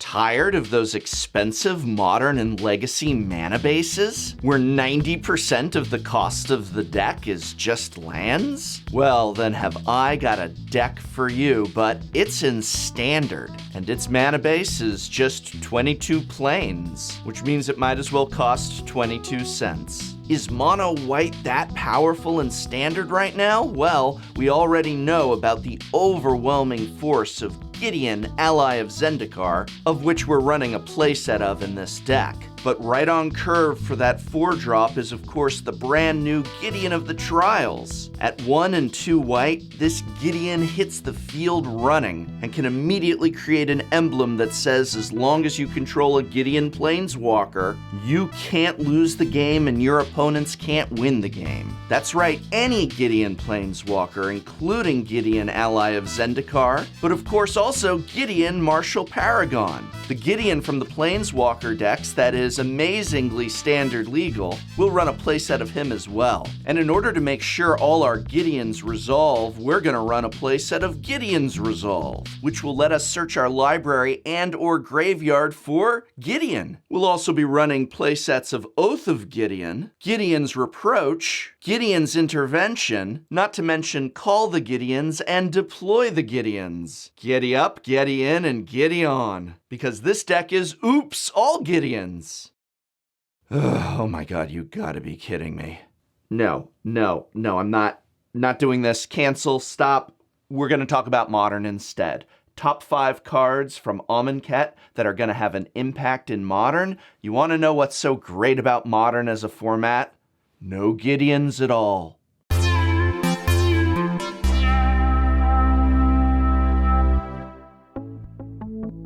Tired of those expensive Modern and Legacy mana bases, where 90% of the cost of the deck is just lands? Well, then have I got a deck for you, but it's in Standard, and its mana base is just 22 planes, which means it might as well cost 22 cents. Is mono white that powerful in Standard right now? Well, we already know about the overwhelming force of Gideon, ally of Zendikar, of which we're running a playset of in this deck. But right on curve for that 4-drop is of course the brand new Gideon of the Trials. At 1 and 2 white, this Gideon hits the field running and can immediately create an emblem that says as long as you control a Gideon Planeswalker, you can't lose the game and your opponents can't win the game. That's right, any Gideon Planeswalker, including Gideon, ally of Zendikar, but of course also Gideon, Martial Paragon. The Gideon from the Planeswalker decks that is amazingly standard legal, we'll run a playset of him as well. And in order to make sure all our Gideons resolve, we're gonna run a playset of Gideon's Resolve, which will let us search our library and or graveyard for Gideon. We'll also be running playsets of Oath of Gideon, Gideon's Reproach, Gideon's Intervention, not to mention Call the Gideons and Deploy the Gideons. Giddy up, giddy in, and giddy on. Because this deck is oops, all Gideons. Oh my god, you gotta be kidding me. No, I'm not doing this. Cancel, stop. We're gonna talk about Modern instead. Top 5 cards from Amonkhet that are gonna have an impact in Modern. You wanna know what's so great about Modern as a format? No Gideons at all.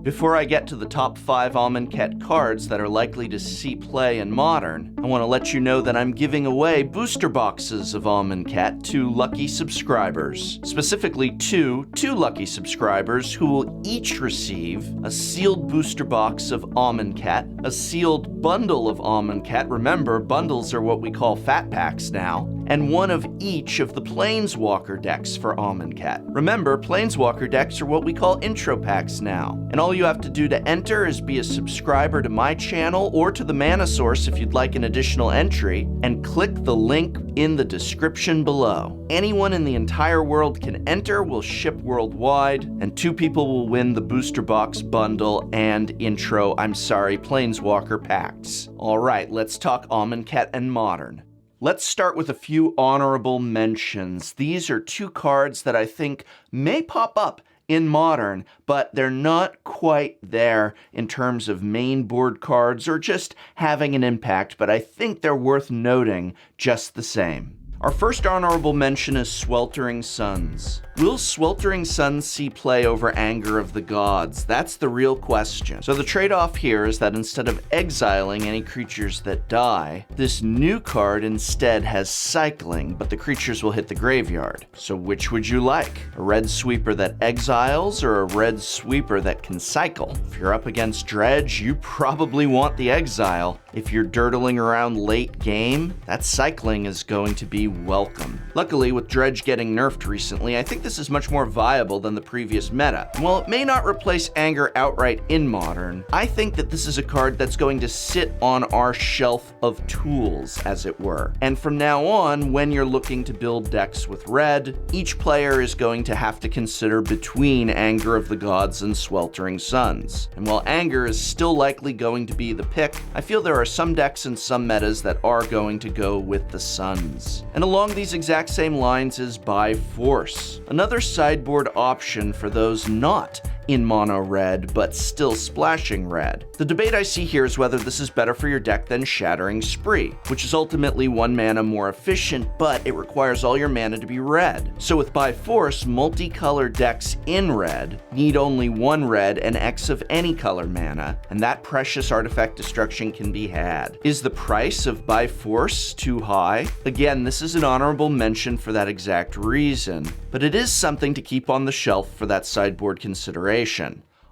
Before I get to the top 5 Amonkhet cards that are likely to see play in Modern, I want to let you know that I'm giving away booster boxes of Amonkhet to lucky subscribers. Specifically two lucky subscribers who will each receive a sealed booster box of Amonkhet, a sealed bundle of Amonkhet. Remember, bundles are what we call fat packs now. And one of each of the Planeswalker decks for Amonkhet. Remember, Planeswalker decks are what we call intro packs now. And all you have to do to enter is be a subscriber to my channel or to the Mana Source if you'd like an additional entry, and click the link in the description below. Anyone in the entire world can enter, will ship worldwide, and 2 people will win the booster box bundle and Planeswalker packs. Alright, let's talk Amonkhet and Modern. Let's start with a few honorable mentions. These are 2 cards that I think may pop up in Modern, but they're not quite there in terms of main board cards or just having an impact, but I think they're worth noting just the same. Our first honorable mention is Sweltering Suns. Will Sweltering Suns see play over Anger of the Gods? That's the real question. So the trade-off here is that instead of exiling any creatures that die, this new card instead has cycling, but the creatures will hit the graveyard. So which would you like? A red sweeper that exiles or a red sweeper that can cycle? If you're up against Dredge, you probably want the exile. If you're dirtling around late game, that cycling is going to be welcome. Luckily, with Dredge getting nerfed recently, I think this is much more viable than the previous meta. And while it may not replace Anger outright in Modern, I think that this is a card that's going to sit on our shelf of tools, as it were. And from now on, when you're looking to build decks with red, each player is going to have to consider between Anger of the Gods and Sweltering Suns. And while Anger is still likely going to be the pick, I feel there are some decks and some metas that are going to go with the Suns. And along these exact same lines is By Force, another sideboard option for those not in mono red, but still splashing red. The debate I see here is whether this is better for your deck than Shattering Spree, which is ultimately 1 mana more efficient, but it requires all your mana to be red. So with By Force, multicolored decks in red need only 1 red and X of any color mana, and that precious artifact destruction can be had. Is the price of By Force too high? Again, this is an honorable mention for that exact reason, but it is something to keep on the shelf for that sideboard consideration.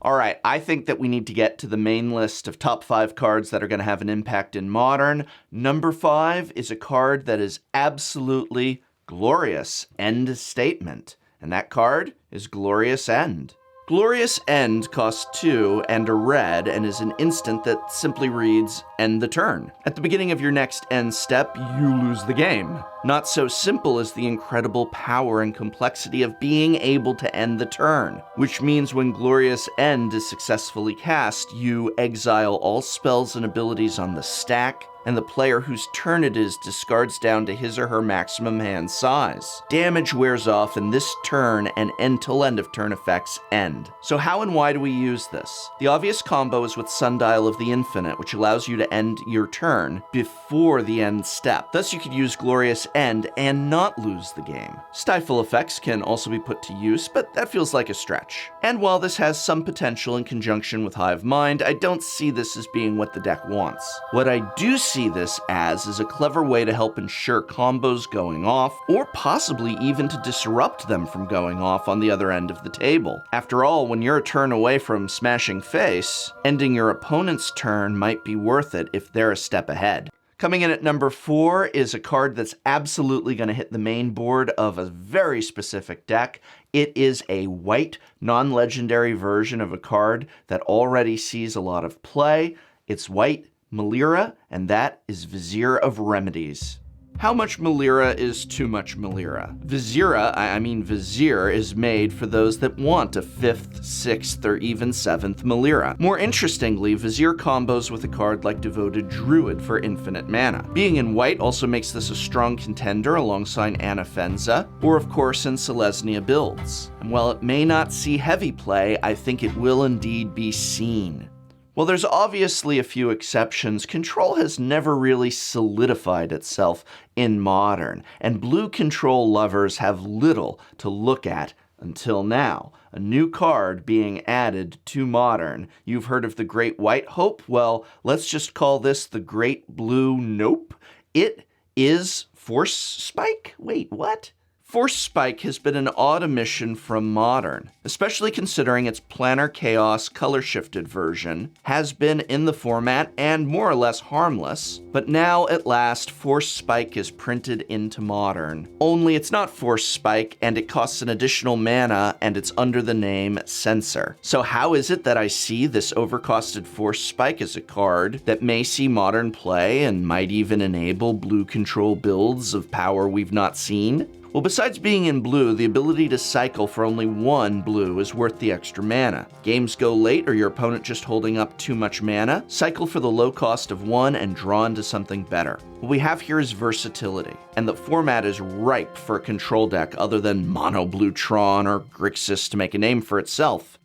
Alright, I think that we need to get to the main list of top 5 cards that are going to have an impact in Modern. Number 5 is a card that is absolutely glorious. End statement. And that card is Glorious End. Glorious End costs 2 and a red and is an instant that simply reads, end the turn. At the beginning of your next end step, you lose the game. Not so simple is the incredible power and complexity of being able to end the turn, which means when Glorious End is successfully cast, you exile all spells and abilities on the stack, and the player whose turn it is discards down to his or her maximum hand size. Damage wears off in this turn and end-to-end of turn effects end. So how and why do we use this? The obvious combo is with Sundial of the Infinite, which allows you to end your turn before the end step. Thus you could use Glorious End and not lose the game. Stifle effects can also be put to use, but that feels like a stretch. And while this has some potential in conjunction with Hive Mind, I don't see this as being what the deck wants. What I do see this as is a clever way to help ensure combos going off, or possibly even to disrupt them from going off on the other end of the table. After all, when you're a turn away from smashing face, ending your opponent's turn might be worth it if they're a step ahead. Coming in at number 4 is a card that's absolutely going to hit the main board of a very specific deck. It is a white, non-legendary version of a card that already sees a lot of play. It's white Melira, and that is Vizier of Remedies. How much Melira is too much Melira? Vizier is made for those that want a 5th, 6th, or even 7th Melira. More interestingly, Vizier combos with a card like Devoted Druid for infinite mana. Being in white also makes this a strong contender alongside Anafenza, or of course in Selesnya builds. And while it may not see heavy play, I think it will indeed be seen. While there's obviously a few exceptions, Control has never really solidified itself in Modern, and blue Control lovers have little to look at until now. A new card being added to Modern. You've heard of the Great White Hope? Well, let's just call this the Great Blue Nope. It is Force Spike? Wait, what? Force Spike has been an odd omission from Modern, especially considering its Planar Chaos color-shifted version has been in the format and more or less harmless, but now at last Force Spike is printed into Modern. Only it's not Force Spike and it costs an additional mana and it's under the name Censor. So how is it that I see this overcosted Force Spike as a card that may see Modern play and might even enable blue Control builds of power we've not seen? Well, besides being in blue, the ability to cycle for only 1 blue is worth the extra mana. Games go late or your opponent just holding up too much mana, cycle for the low cost of 1 and draw into something better. What we have here is versatility, and the format is ripe for a control deck other than Mono Blue Tron or Grixis to make a name for itself.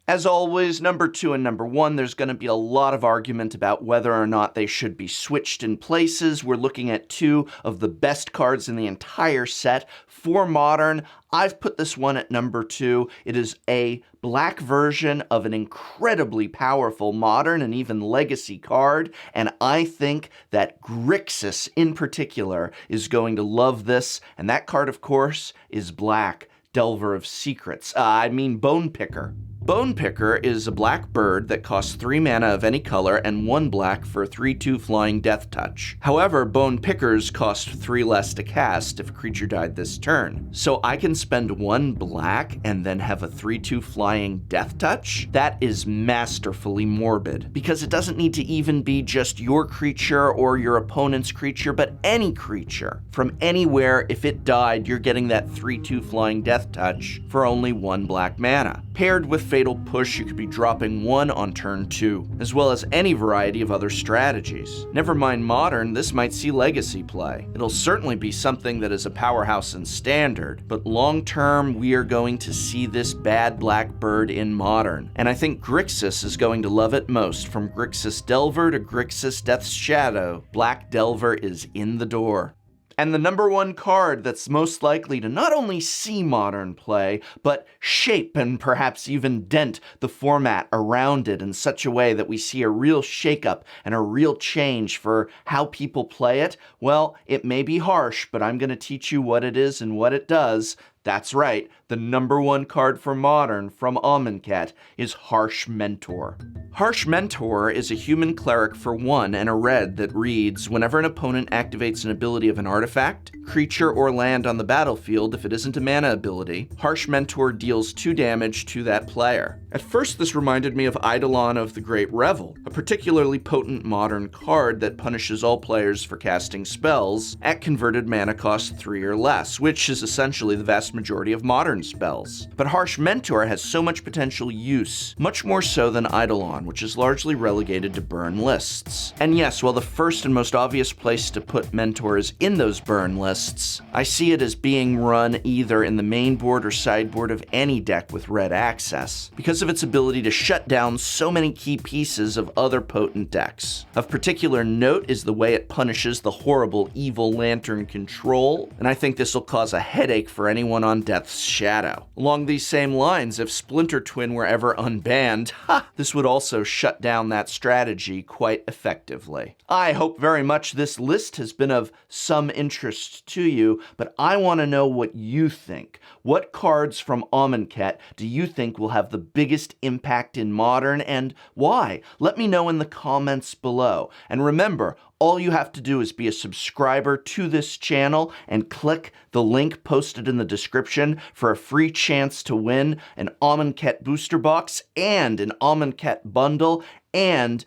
As always, number 2 and number 1, there's going to be a lot of argument about whether or not they should be switched in places. We're looking at 2 of the best cards in the entire set for Modern. I've put this one at number 2. It is a black version of an incredibly powerful Modern and even Legacy card, and I think that Grixis in particular is going to love this, and that card, of course, is black. Delver of Secrets. Bone Picker. Bone Picker is a black bird that costs 3 mana of any color and 1 black for a 3/2 flying death touch. However, Bone Pickers cost 3 less to cast if a creature died this turn. So I can spend 1 black and then have a 3/2 flying death touch? That is masterfully morbid, because it doesn't need to even be just your creature or your opponent's creature, but any creature from anywhere. If it died, you're getting that 3/2 flying death touch for only 1 black mana. Paired with Fatal Push, you could be dropping 1 on turn 2, as well as any variety of other strategies. Never mind Modern, this might see Legacy play. It'll certainly be something that is a powerhouse in Standard, but long term, we are going to see this bad black bird in Modern. And I think Grixis is going to love it most. From Grixis Delver to Grixis Death's Shadow, Black Delver is in the door. And the number 1 card that's most likely to not only see Modern play, but shape and perhaps even dent the format around it in such a way that we see a real shakeup and a real change for how people play it, well, it may be harsh, but I'm going to teach you what it is and what it does. That's right, the number 1 card for Modern from Amonkhet is Harsh Mentor. Harsh Mentor is a human cleric for 1 and a red that reads, whenever an opponent activates an ability of an artifact, creature, or land on the battlefield, if it isn't a mana ability, Harsh Mentor deals 2 damage to that player. At first, this reminded me of Eidolon of the Great Revel, a particularly potent modern card that punishes all players for casting spells at converted mana cost 3 or less, which is essentially the vast majority of modern spells. But Harsh Mentor has so much potential use, much more so than Eidolon, which is largely relegated to burn lists. And yes, while the first and most obvious place to put Mentor is in those burn lists, I see it as being run either in the main board or sideboard of any deck with red access, because of its ability to shut down so many key pieces of other potent decks. Of particular note is the way it punishes the horrible evil lantern control, and I think this will cause a headache for anyone on Death's Shadow. Along these same lines, if Splinter Twin were ever unbanned, this would also shut down that strategy quite effectively. I hope very much this list has been of some interest to you, but I want to know what you think. What cards from Amonkhet do you think will have the biggest impact in Modern, and why? Let me know in the comments below. And remember, all you have to do is be a subscriber to this channel and click the link posted in the description for a free chance to win an Amonkhet booster box and an Amonkhet bundle and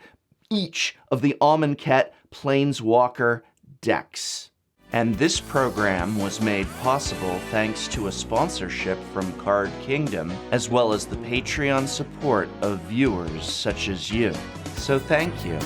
each of the Amonkhet Planeswalker decks. And this program was made possible thanks to a sponsorship from Card Kingdom, as well as the Patreon support of viewers such as you. So thank you.